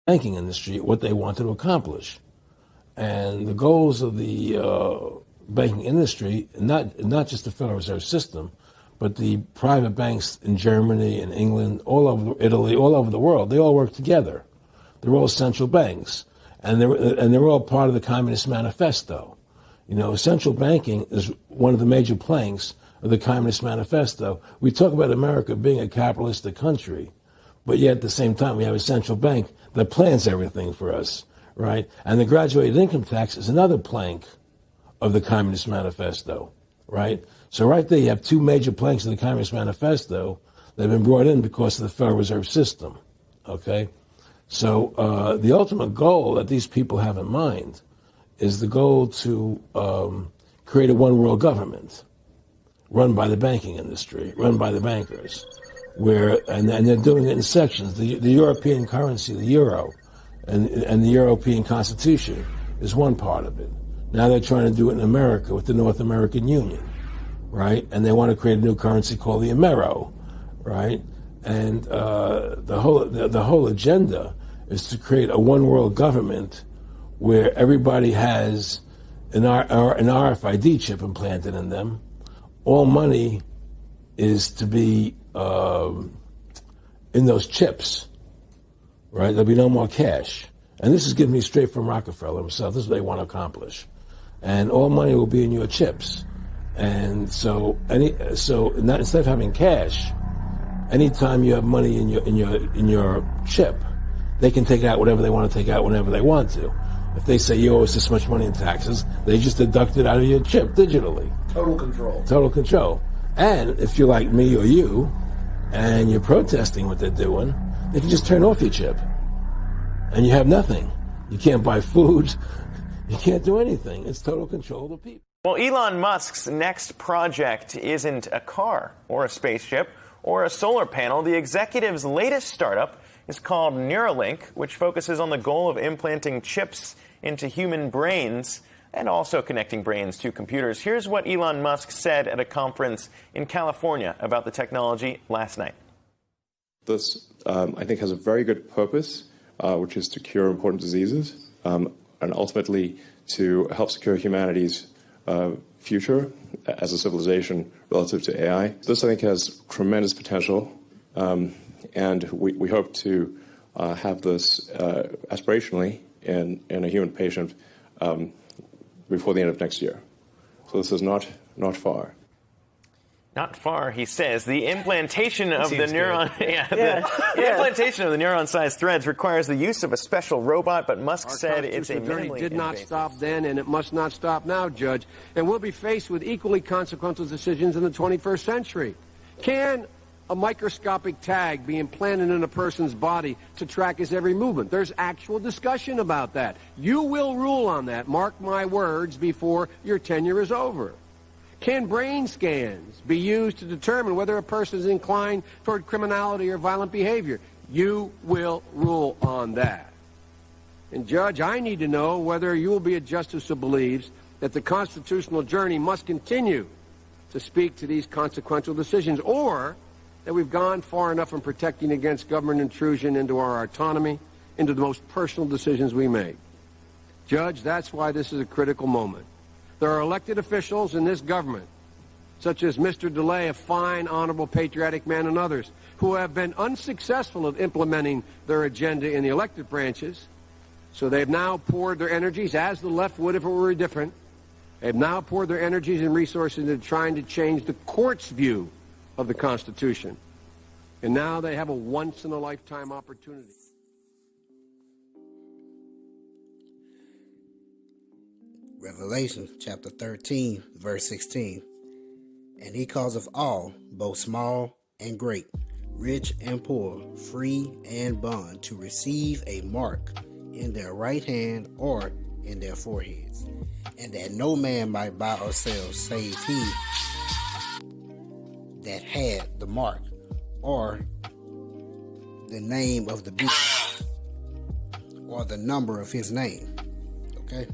banking industry what they wanted to accomplish. And the goals of the banking industry, not just the Federal Reserve System, but the private banks in Germany and England, all over Italy, all over the world, they all work together. They're all central banks, and they're all part of the Communist Manifesto. You know, central banking is one of the major planks of the Communist Manifesto. We talk about America being a capitalistic country, but yet at the same time we have a central bank that plans everything for us, right? And the graduated income tax is another plank of the Communist Manifesto, right? So right there you have two major planks of the Communist Manifesto that have been brought in because of the Federal Reserve System, okay? So the ultimate goal that these people have in mind is the goal to create a one-world government run by the banking industry, run by the bankers, and they're doing it in sections. The European currency, the euro, and the European Constitution is one part of it. Now they're trying to do it in America with the North American Union, right? And they want to create a new currency called the Amero, right? And the whole agenda is to create a one-world government where everybody has an RFiD chip implanted in them. All money is to be in those chips, right? There'll be no more cash. And this is given me straight from Rockefeller himself. This is what they want to accomplish. And all money will be in your chips. And so instead of having cash, anytime you have money in your chip, they can take out whatever they want to take out whenever they want to. If they say you owe us this much money in taxes, they just deduct it out of your chip digitally. Total control. Total control. And if you're like me or you, and you're protesting what they're doing, they can just turn off your chip. And you have nothing. You can't buy food. You can't do anything. It's total control of the people. Well, Elon Musk's next project isn't a car or a spaceship or a solar panel. The executive's latest startup is called Neuralink, which focuses on the goal of implanting chips into human brains and also connecting brains to computers. Here's what Elon Musk said at a conference in California about the technology last night. This, I think, has a very good purpose, which is to cure important diseases and ultimately to help secure humanity's future as a civilization relative to AI. This, I think, has tremendous potential, and we hope to have this aspirationally in a human patient before the end of next year. So this is not far. Not far, he says. The implantation of the neuron, the implantation of the neuron-sized threads requires the use of a special robot, but Musk said it's a minimally did not stop then, and it must not stop now, Judge. And we'll be faced with equally consequential decisions in the 21st century. Can a microscopic tag be implanted in a person's body to track his every movement? There's actual discussion about that. You will rule on that, mark my words, before your tenure is over. Can brain scans be used to determine whether a person is inclined toward criminality or violent behavior? You will rule on that. And, Judge, I need to know whether you will be a justice who believes that the constitutional journey must continue to speak to these consequential decisions, or that we've gone far enough in protecting against government intrusion into our autonomy, into the most personal decisions we make. Judge, that's why this is a critical moment. There are elected officials in this government, such as Mr. DeLay, a fine, honorable, patriotic man, and others, who have been unsuccessful at implementing their agenda in the elected branches. So they've now poured their energies, as the left would if it were different, they've now poured their energies and resources into trying to change the court's view of the Constitution. And now they have a once-in-a-lifetime opportunity. Revelation chapter 13, verse 16. And he causeth all, both small and great, rich and poor, free and bond, to receive a mark in their right hand or in their foreheads, and that no man might buy or sell save he that had the mark or the name of the beast or the number of his name. Okay?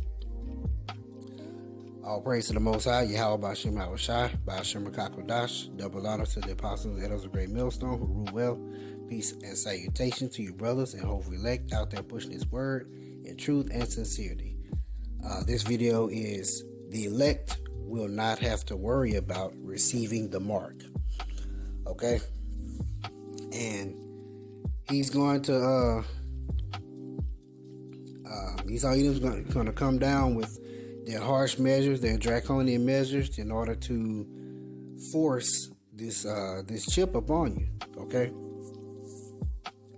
All praise to the Most High, Yahweh Ba'Shem Hawashai, Ba'Shem Rakakwadash, double honor to the apostles and elders of Great Millstone who rule well Peace and salutation to you brothers and hopefully elect out there pushing His word in truth and sincerity. This video is the elect will not have to worry about receiving the mark. Okay? And he's going to these items going to come down with their harsh measures, their draconian measures, in order to force this chip upon you. Okay?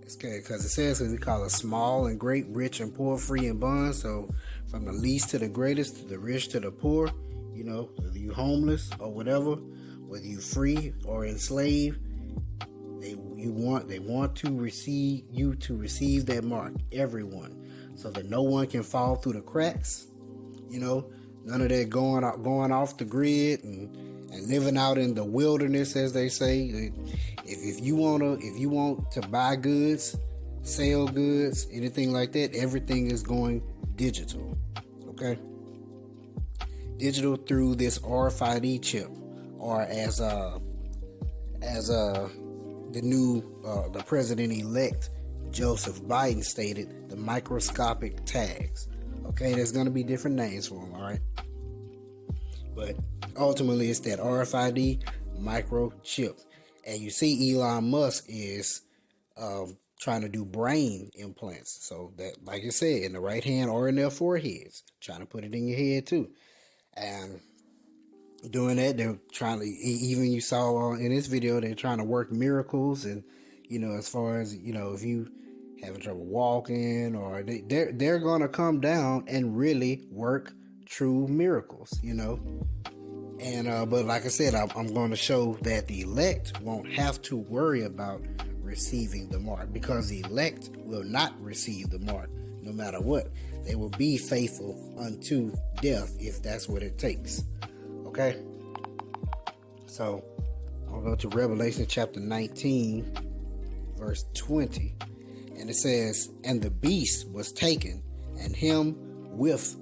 It's okay because it says we call it small and great, rich and poor, free and bond. So from the least to the greatest, to the rich to the poor, you know, whether you homeless or whatever, whether you free or enslaved, they want to receive you to receive that mark, everyone, so that no one can fall through the cracks. You know, none of that going off the grid and living out in the wilderness, as they say. If you want to buy goods, sell goods, anything like that, everything is going digital. Okay, digital through this RFiD chip, or as the president-elect Joseph Biden stated, the microscopic tags. Okay, there's going to be different names for them, all right? But ultimately, it's that RFiD microchip. And you see Elon Musk is trying to do brain implants. So that, like I said, in the right hand or in their foreheads, trying to put it in your head too. And doing that, they're trying to, even you saw in this video, they're trying to work miracles. And, you know, as far as, you know, if you having trouble walking, or they're going to come down and really work true miracles, you know. And but like I said, I'm going to show that the elect won't have to worry about receiving the mark, because the elect will not receive the mark no matter what. They will be faithful unto death if that's what it takes. Okay, so I'll go to Revelation chapter 19 verse 20, and it says, and the beast was taken, and him with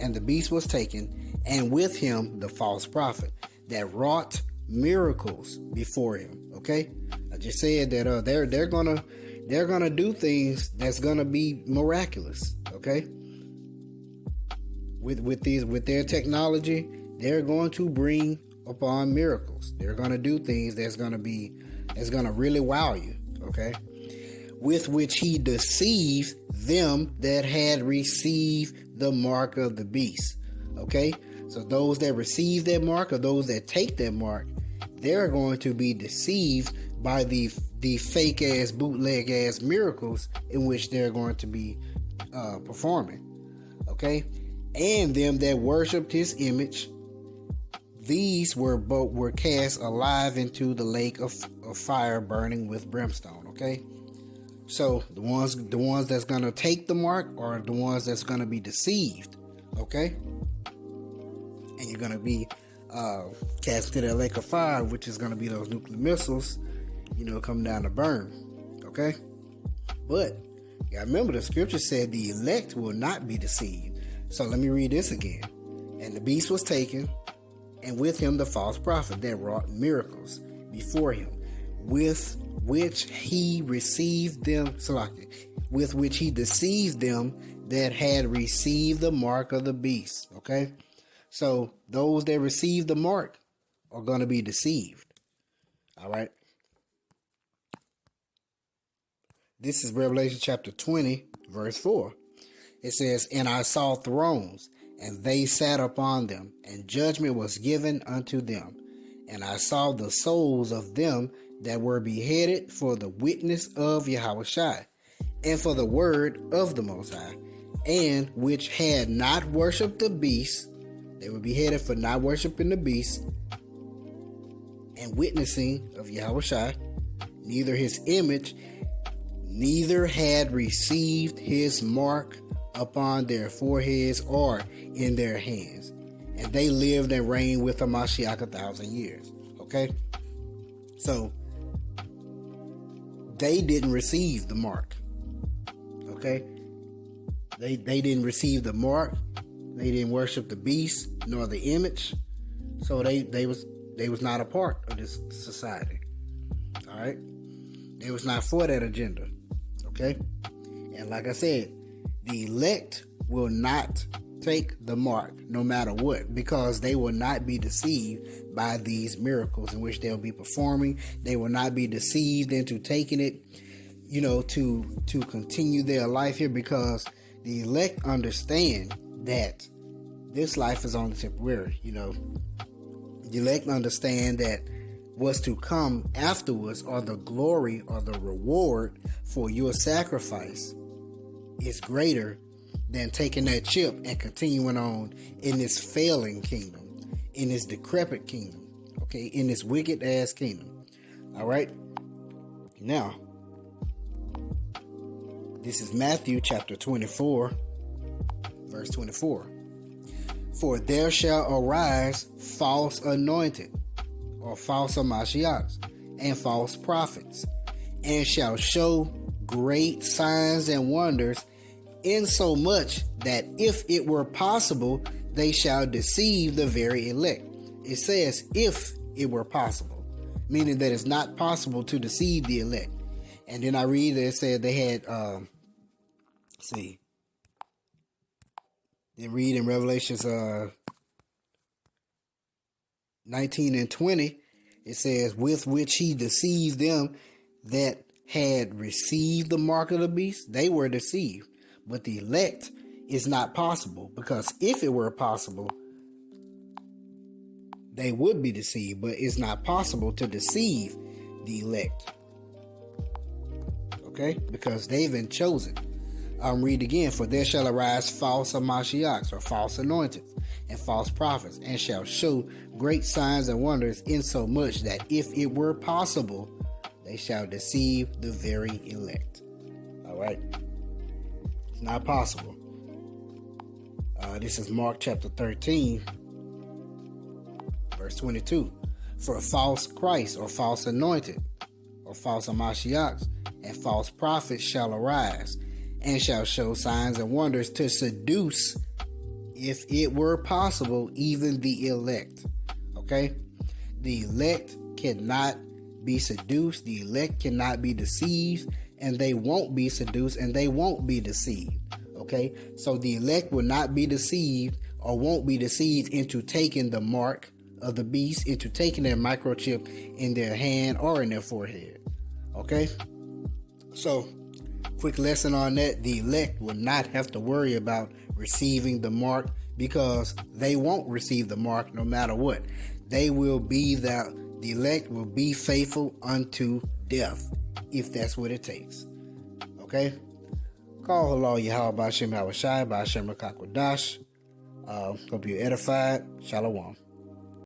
and the beast was taken, and with him the false prophet that wrought miracles before him. Okay, I just said that they're gonna do things that's gonna be miraculous. Okay, with their technology, they're going to bring upon miracles. They're gonna do things that's gonna really wow you. Okay, with which he deceived them that had received the mark of the beast. Okay, so those that receive that mark, or those that take that mark, they're going to be deceived by the fake ass, bootleg ass miracles in which they're going to be performing. Okay, and them that worshipped his image, these were cast alive into the lake of fire burning with brimstone. Okay, so the ones that's gonna take the mark are the ones that's gonna be deceived. Okay, and you're gonna be cast to that lake of fire, which is gonna be those nuclear missiles, you know, coming down to burn. Okay, but you gotta remember the scripture said the elect will not be deceived. So let me read this again. And the beast was taken, and with him the false prophet that wrought miracles before him, with which he received them, with which he deceived them that had received the mark of the beast. Okay, so those that receive the mark are going to be deceived. All right, this is Revelation chapter 20 verse 4. It says, and I saw thrones, and they sat upon them, and judgment was given unto them. And I saw the souls of them that were beheaded for the witness of Yahushua, and for the word of the Most High, and which had not worshipped the beast. They were beheaded for not worshiping the beast and witnessing of Yahushua, neither his image, neither had received his mark upon their foreheads or in their hands. And they lived and reigned with the Mashiach 1,000 years. Okay? So, they didn't receive the mark. Okay? They didn't receive the mark. They didn't worship the beast nor the image. So they was not a part of this society. All right? They was not for that agenda. Okay? And like I said, the elect will not take the mark no matter what, because they will not be deceived by these miracles in which they'll be performing. They will not be deceived into taking it, to continue their life here, because the elect understand that this life is only temporary. The elect understand that what's to come afterwards, or the glory or the reward for your sacrifice, is greater than taking that chip and continuing on in this failing kingdom, in this decrepit kingdom, okay, in this wicked ass kingdom. All right. Now, this is Matthew chapter 24, verse 24. For there shall arise false anointed, or false Mashiachs, and false prophets, and shall show great signs and wonders, insomuch that if it were possible, they shall deceive the very elect. It says, if it were possible, meaning that it's not possible to deceive the elect. And then I read that it said they had, they read in Revelations 19 and 20, it says, with which he deceived them that had received the mark of the beast. They were deceived. But the elect is not possible, because if it were possible, they would be deceived, but it's not possible to deceive the elect. Okay? Because they've been chosen. Read again. For there shall arise false Mashiachs, or false anointed, and false prophets, and shall show great signs and wonders, insomuch that if it were possible, they shall deceive the very elect. All right? It's not possible. This is Mark chapter 13, verse 22. For a false Christ, or false anointed, or false Mashiachs, and false prophets shall arise, and shall show signs and wonders, to seduce, if it were possible, even the elect. Okay? The elect cannot be seduced. The elect cannot be deceived. And they won't be seduced, and they won't be deceived. Okay? So the elect will not be deceived, or won't be deceived into taking the mark of the beast, into taking their microchip in their hand or in their forehead. Okay? So, quick lesson on that. The elect will not have to worry about receiving the mark, because they won't receive the mark no matter what. They will be the elect will be faithful unto death, if that's what it takes. Okay? Call hello Yahweh B'Shem Hawashai B'Shem Rakakwadash. Hope you're edified. Shalom.